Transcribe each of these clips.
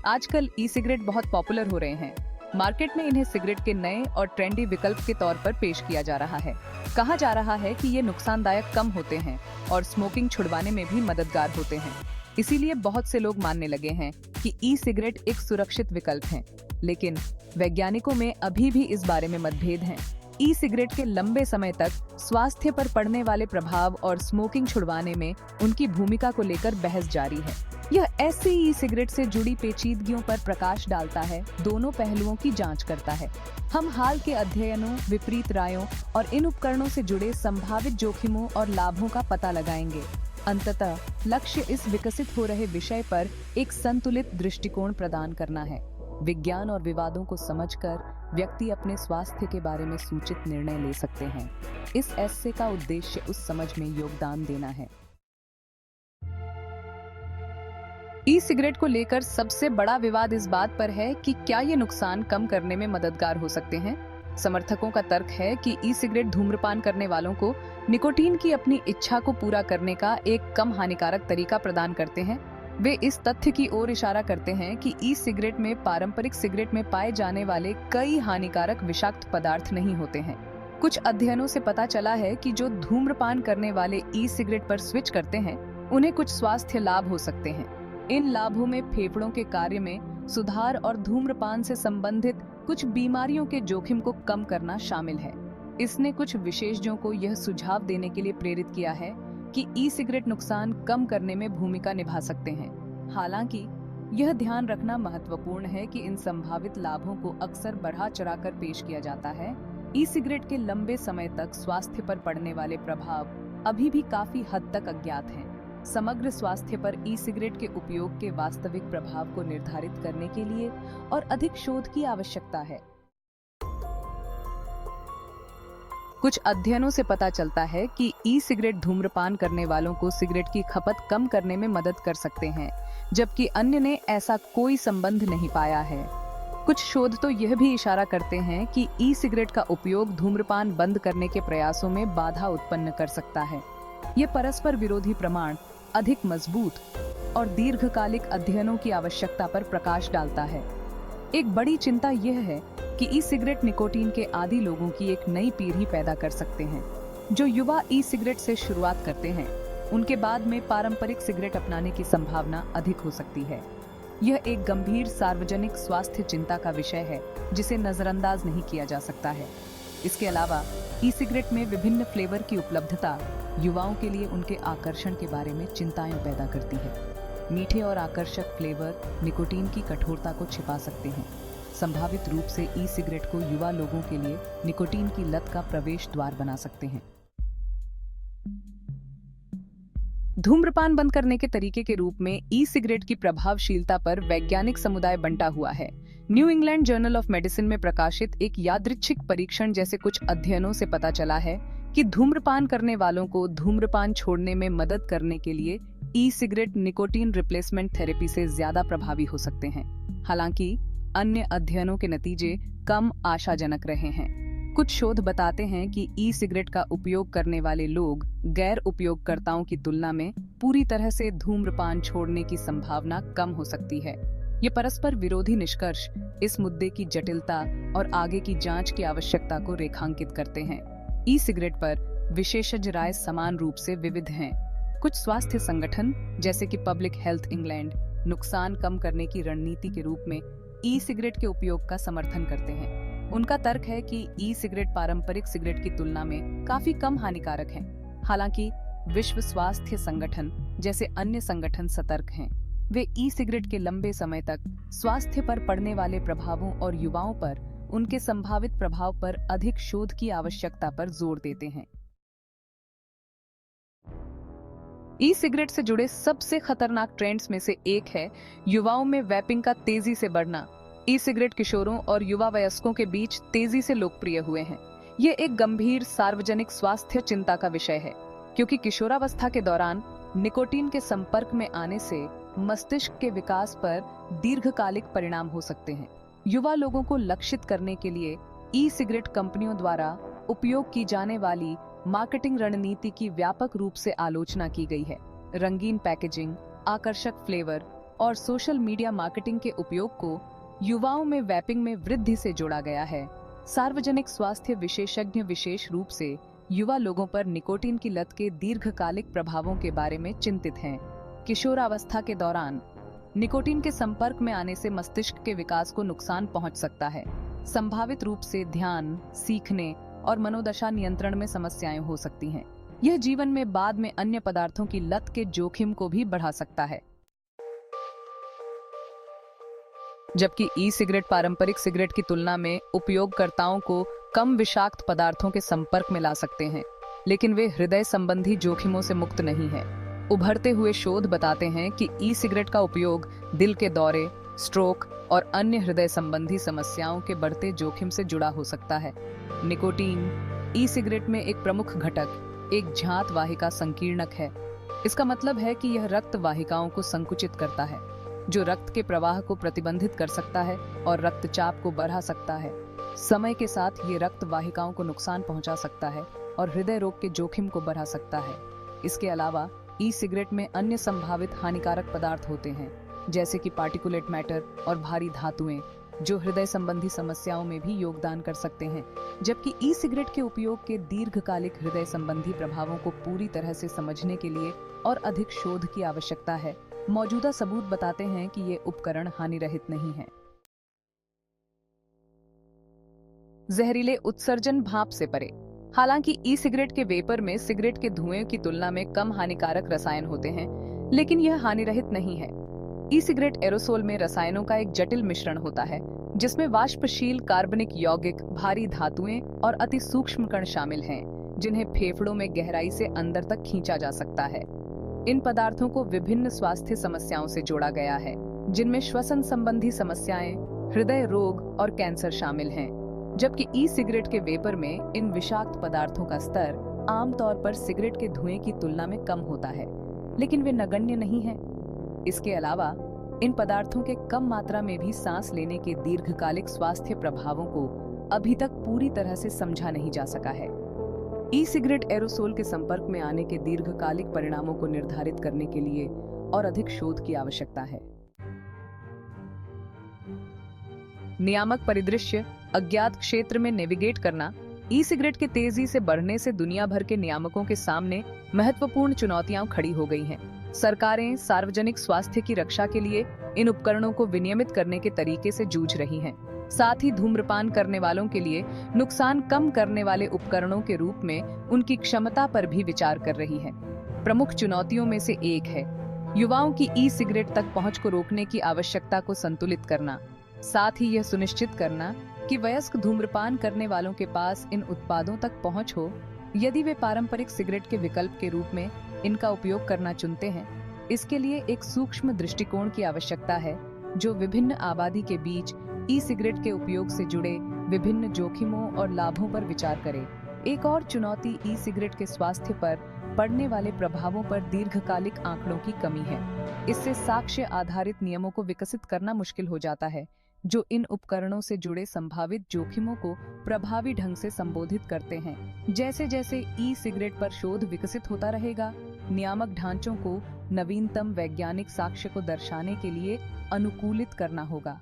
आजकल e cigarette बहुत popular हो रहे हैं। मार्केट में इन्हें सिगरेट के नए और ट्रेंडी विकल्प के तौर पर पेश किया जा रहा है। कहा जा रहा है कि ये नुकसानदायक कम होते हैं और स्मोकिंग छुड़वाने में भी मददगार होते हैं। इसीलिए बहुत से लोग मानने लगे हैं कि ई सिगरेट एक सुरक्षित विकल्प है। लेकिन वैज्ञानिकों में अभी भी इस बारे में मतभेद हैं। ई सिगरेट के लंबे समय तक स्वास्थ्य पर पड़ने वाले प्रभाव और स्मोकिंग छुड़वाने में उनकी भूमिका को लेकर बहस जारी है। यह ऐसे ई सिगरेट से जुड़ी पेचीदगियों पर प्रकाश डालता है, दोनों पहलुओं की जांच करता है। हम हाल के अध्ययनों, विपरीत रायों और इन उपकरणों से जुड़े संभावित जोखिमों और लाभों का पता लगाएंगे। अंततः लक्ष्य इस विकसित हो रहे विषय पर एक संतुलित दृष्टिकोण प्रदान करना है। विज्ञान और विवादों को समझकर व्यक्ति अपने स्वास्थ्य के बारे में सूचित निर्णय ले सकते हैं। इस एस्से का उद्देश्य उस समझ में योगदान देना है। ई सिगरेट को लेकर सबसे बड़ा विवाद इस बात पर है कि क्या ये नुकसान कम करने में मददगार हो सकते हैं। समर्थकों का तर्क है कि ई सिगरेट धूम्रपान करने वालों को निकोटीन की अपनी इच्छा को पूरा करने का एक कम हानिकारक तरीका प्रदान करते हैं। वे इस तथ्य की ओर इशारा करते हैं कि ई सिगरेट में पारंपरिक सिगरेट में पाए जाने वाले कई हानिकारक विषाक्त पदार्थ नहीं होते हैं। कुछ अध्ययनों से पता चला है कि जो धूम्रपान करने वाले ई सिगरेट पर स्विच करते हैं, उन्हें कुछ स्वास्थ्य लाभ हो सकते हैं। इन लाभों में फेफड़ों के कार्य में सुधार और धूम्रपान से संबंधित कुछ बीमारियों के जोखिम को कम करना शामिल है। इसने कुछ विशेषज्ञों को यह सुझाव देने के लिए प्रेरित किया है कि ई सिगरेट नुकसान कम करने में भूमिका निभा सकते हैं। हालांकि यह ध्यान रखना महत्वपूर्ण है कि इन संभावित लाभों को अक्सर बढ़ा चढ़ाकर पेश किया जाता है। ई सिगरेट के लंबे समय तक स्वास्थ्य पर पड़ने वाले प्रभाव अभी भी काफी हद तक अज्ञात हैं। समग्र स्वास्थ्य पर ई सिगरेट के उपयोग के वास्तविक प्रभाव को निर्धारित करने के लिए और अधिक शोध की आवश्यकता है। कुछ अध्ययनों से पता चलता है कि ई सिगरेट धूम्रपान करने वालों को सिगरेट की खपत कम करने में मदद कर सकते हैं, जबकि अन्य ने ऐसा कोई संबंध नहीं पाया है। कुछ शोध तो यह भी इशारा करते हैं कि ई सिगरेट का उपयोग धूम्रपान बंद करने के प्रयासों में बाधा उत्पन्न कर सकता है। ये परस्पर विरोधी प्रमाण अधिक मजबूत और दीर्घकालिक अध्ययनों की आवश्यकता पर प्रकाश डालता है। एक बड़ी चिंता यह है कि ई सिगरेट निकोटीन के आदी लोगों की एक नई पीढ़ी पैदा कर सकते हैं। जो युवा ई सिगरेट से शुरुआत करते हैं, उनके बाद में पारंपरिक सिगरेट अपनाने की संभावना अधिक हो सकती है। यह एक गंभीर सार्वजनिक स्वास्थ्य चिंता का विषय है जिसे नजरअंदाज नहीं किया जा सकता है। इसके अलावा ई सिगरेट में विभिन्न फ्लेवर की उपलब्धता युवाओं के लिए उनके आकर्षण के बारे में चिंताएं पैदा करती है। मीठे और आकर्षक फ्लेवर निकोटीन की कठोरता को छिपा सकते हैं। संभावित रूप से ई सिगरेट को युवा लोगों के लिए निकोटीन की लत का प्रवेश द्वार बना सकते हैं। धूम्रपान बंद करने के तरीके के रूप में ई सिगरेट की प्रभावशीलता पर वैज्ञानिक समुदाय बंटा हुआ है। New England journal of medicine में प्रकाशित एक यादृच्छिक परीक्षण जैसे कुछ अध्ययनों से पता चला है कि धूम्रपान करने वालों को धूम्रपान छोड़ने में मदद करने के लिए e cigarette nicotine replacement therapy से ज्यादा प्रभावी हो सकते हैं। हालांकि अन्य अध्ययनों के नतीजे कम आशाजनक रहे हैं। कुछ शोध बताते हैं कि ई सिगरेट का उपयोग करने वाले लोग गैर उपयोगकर्ताओं की तुलना में पूरी तरह से धूम्रपान छोड़ने की संभावना कम हो सकती है। ये परस्पर विरोधी निष्कर्ष इस मुद्दे की जटिलता और आगे की जांच की आवश्यकता को रेखांकित करते हैं। ई सिगरेट पर विशेषज्ञ राय समान रूप से विविध हैं। कुछ स्वास्थ्य संगठन जैसे कि पब्लिक हेल्थ इंग्लैंड नुकसान कम करने की रणनीति के रूप में ई सिगरेट के उपयोग का समर्थन करते हैं। उनका तर्क है कि ई सिगरेट पारंपरिक सिगरेट की तुलना में काफी कम हानिकारक हैं। हालांकि विश्व स्वास्थ्य संगठन जैसे अन्य संगठन सतर्क हैं। वे ई सिगरेट के लंबे समय तक स्वास्थ्य पर पड़ने वाले प्रभावों और युवाओं पर उनके संभावित प्रभाव पर अधिक शोध की आवश्यकता पर जोर देते हैं। ई सिगरेट से जुड़े सबसे खतरनाक ट्रेंड्स में से एक है युवाओं में वैपिंग का तेजी से बढ़ना। ई सिगरेट किशोरों और युवा वयस्कों के बीच तेजी से लोकप्रिय हुए हैं। ये एक गंभीर सार्वजनिक स्वास्थ्य चिंता का विषय है, क्योंकि किशोरावस्था के दौरान निकोटीन के संपर्क में आने से मस्तिष्क के विकास पर दीर्घकालिक परिणाम हो सकते हैं। युवा लोगों को लक्षित करने के लिए ई सिगरेट कंपनियों द्वारा उपयोग की जाने वाली मार्केटिंग रणनीति की व्यापक रूप से आलोचना की गई है। रंगीन पैकेजिंग, आकर्षक फ्लेवर और सोशल मीडिया मार्केटिंग के उपयोग को युवाओं में वैपिंग में वृद्धि से जोड़ा गया है। सार्वजनिक स्वास्थ्य विशेषज्ञ विशेष रूप से युवा लोगों पर निकोटीन की लत के दीर्घकालिक प्रभावों के बारे में चिंतित हैं। किशोरावस्था के दौरान निकोटीन के संपर्क में आने से मस्तिष्क के विकास को नुकसान पहुंच सकता है। संभावित रूप से ध्यान, सीखने और मनोदशा नियंत्रण में समस्याएं हो सकती हैं। यह जीवन में बाद में अन्य पदार्थों की लत के जोखिम को भी बढ़ा सकता है। जबकि ई सिगरेट पारंपरिक सिगरेट की तुलना में उपयोगकर्ताओं को कम विषाक्त पदार्थों के संपर्क में ला सकते हैं, लेकिन वे हृदय संबंधी जोखिमों से मुक्त नहीं हैं। उभरते हुए शोध बताते हैं कि ई सिगरेट का उपयोग दिल के दौरे, स्ट्रोक और अन्य हृदय संबंधी समस्याओं के बढ़ते जोखिम से जुड़ा हो सकता है। निकोटीन ई सिगरेट में एक प्रमुख घटक एक झांत वाहिका संकीर्णक है। इसका मतलब है कि यह रक्त वाहिकाओं को संकुचित करता है, जो रक्त के प्रवाह को प्रतिबंधित कर सकता है और रक्तचाप को बढ़ा सकता है। समय के साथ ये रक्त वाहिकाओं को नुकसान पहुंचा सकता है और हृदय रोग के जोखिम को बढ़ा सकता है। इसके अलावा ई सिगरेट में अन्य संभावित हानिकारक पदार्थ होते हैं, जैसे कि पार्टिकुलेट मैटर और भारी धातुएं, जो हृदय संबंधी समस्याओं में भी योगदान कर सकते हैं। जबकि ई सिगरेट के उपयोग के दीर्घकालिक हृदय संबंधी प्रभावों को पूरी तरह से समझने के लिए और अधिक शोध की आवश्यकता है। मौजूदा सबूत बताते हैं कि ये उपकरण हानिरहित नहीं हैं। जहरीले उत्सर्जन भाप से परे। हालांकि ई सिगरेट के वेपर में सिगरेट के धुएं की तुलना में कम हानिकारक रसायन होते हैं, लेकिन यह हानिरहित नहीं है। ई सिगरेट एरोसोल में रसायनों का एक जटिल मिश्रण होता है, जिसमें वाष्पशील कार्बनिक यौगिक, भारी धातुएं और अति सूक्ष्म कण शामिल हैं, जिन्हें फेफड़ों में गहराई से अंदर तक खींचा जा सकता है। इन पदार्थों को विभिन्न स्वास्थ्य समस्याओं से जोड़ा गया है, जिनमें श्वसन संबंधी समस्याएं, हृदय रोग और कैंसर शामिल हैं। जबकि ई सिगरेट के वेपर में इन विषाक्त पदार्थों का स्तर आमतौर पर सिगरेट के धुएं की तुलना में कम होता है, लेकिन वे नगण्य नहीं हैं। इसके अलावा इन पदार्थों के कम मात्रा में भी सांस लेने के दीर्घकालिक स्वास्थ्य प्रभावों को अभी तक पूरी तरह से समझा नहीं जा सका है। ई सिगरेट एरोसोल के संपर्क में आने के दीर्घकालिक परिणामों को निर्धारित करने के लिए और अधिक शोध की आवश्यकता है। नियामक परिदृश्य। अज्ञात क्षेत्र में नेविगेट करना। ई सिगरेट के तेजी से बढ़ने से दुनिया भर के नियामकों के सामने महत्वपूर्ण चुनौतियां खड़ी हो गई हैं। सरकारें सार्वजनिक स्वास्थ्य की रक्षा के लिए इन उपकरणों को विनियमित करने के तरीके से जूझ रही हैं। साथ ही धूम्रपान करने वालों के लिए नुकसान कम करने वाले उपकरणों के रूप में उनकी क्षमता पर भी विचार कर रही है। प्रमुख चुनौतियों में से एक है युवाओं की ई सिगरेट तक पहुंच को रोकने की आवश्यकता को संतुलित करना। साथ ही यह सुनिश्चित करना कि वयस्क धूम्रपान करने वालों के पास इन उत्पादों तक पहुंच हो, यदि वे पारंपरिक सिगरेट के विकल्प के रूप में इनका उपयोग करना चुनते हैं। इसके लिए एक सूक्ष्म दृष्टिकोण की आवश्यकता है, जो विभिन्न आबादी के बीच ई सिगरेट के उपयोग से जुड़े विभिन्न जोखिमों और लाभों पर विचार करे। एक और चुनौती ई सिगरेट के स्वास्थ्य पर पड़ने वाले प्रभावों पर दीर्घकालिक आंकड़ों की कमी है। इससे साक्ष्य आधारित नियमों को विकसित करना मुश्किल हो जाता है, जो इन उपकरणों से जुड़े संभावित जोखिमों को प्रभावी ढंग से संबोधित करते हैं। जैसे जैसे ई सिगरेट पर शोध विकसित होता रहेगा, नियामक ढांचों को नवीनतम वैज्ञानिक साक्ष्य को दर्शाने के लिए अनुकूलित करना होगा।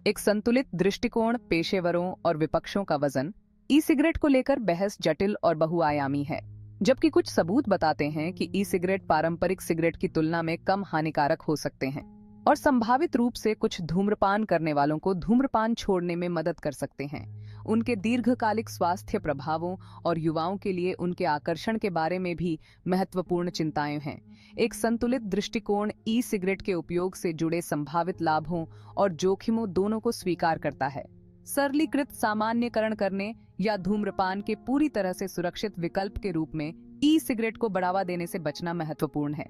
एक संतुलित दृष्टिकोण। पेशेवरों और विपक्षों का वजन। ई सिगरेट को लेकर बहस जटिल और बहुआयामी है। जबकि कुछ सबूत बताते हैं कि ई सिगरेट पारंपरिक सिगरेट की तुलना में कम हानिकारक हो सकते हैं और संभावित रूप से कुछ धूम्रपान करने वालों को धूम्रपान छोड़ने में मदद कर सकते हैं। उनके दीर्घकालिक स्वास्थ्य प्रभावों और युवाओं के लिए उनके आकर्षण के बारे में भी महत्वपूर्ण चिंताएं हैं। एक संतुलित दृष्टिकोण ई सिगरेट के उपयोग से जुड़े संभावित लाभों और जोखिमों दोनों को स्वीकार करता है। सरलीकृत सामान्यकरण करने या धूम्रपान के पूरी तरह से सुरक्षित विकल्प के रूप में ई सिगरेट को बढ़ावा देने से बचना महत्वपूर्ण है।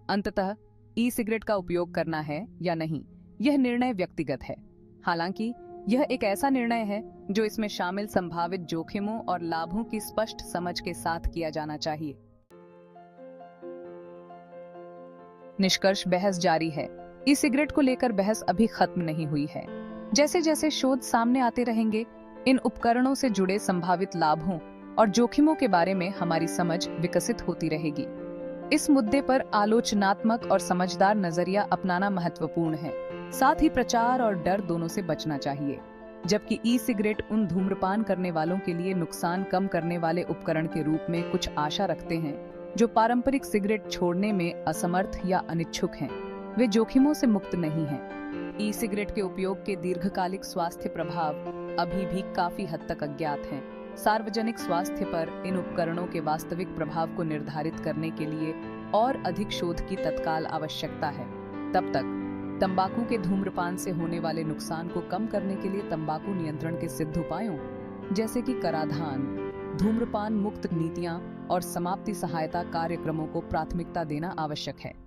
अंततः ई सिगरेट का उपयोग करना है या नहीं, यह निर्णय व्यक्तिगत है। हालांकि यह एक ऐसा निर्णय है जो इसमें शामिल संभावित जोखिमों और लाभों की स्पष्ट समझ के साथ किया जाना चाहिए। निष्कर्ष। बहस जारी है। ई सिगरेट को लेकर बहस अभी खत्म नहीं हुई है। जैसे जैसे शोध सामने आते रहेंगे, इन उपकरणों से जुड़े संभावित लाभों और जोखिमों के बारे में हमारी समझ विकसित होती रहेगी। इस मुद्दे पर आलोचनात्मक और समझदार नजरिया अपनाना महत्वपूर्ण है। साथ ही प्रचार और डर दोनों से बचना चाहिए। जबकि ई सिगरेट उन धूम्रपान करने वालों के लिए नुकसान कम करने वाले उपकरण के रूप में कुछ आशा रखते हैं, जो पारंपरिक सिगरेट छोड़ने में असमर्थ या अनिच्छुक हैं। वे जोखिमों से मुक्त नहीं हैं। ई सिगरेट के उपयोग के दीर्घकालिक स्वास्थ्य प्रभाव अभी भी काफी हद तक अज्ञात हैं। सार्वजनिक स्वास्थ्य पर इन उपकरणों के वास्तविक प्रभाव को निर्धारित करने के लिए और अधिक शोध की तत्काल आवश्यकता है। तब तक तंबाकू के धूम्रपान से होने वाले नुकसान को कम करने के लिए तंबाकू नियंत्रण के सिद्ध उपायों जैसे कि कराधान, धूम्रपान मुक्त नीतियां और समाप्ति सहायता कार्यक्रमों को प्राथमिकता देना आवश्यक है।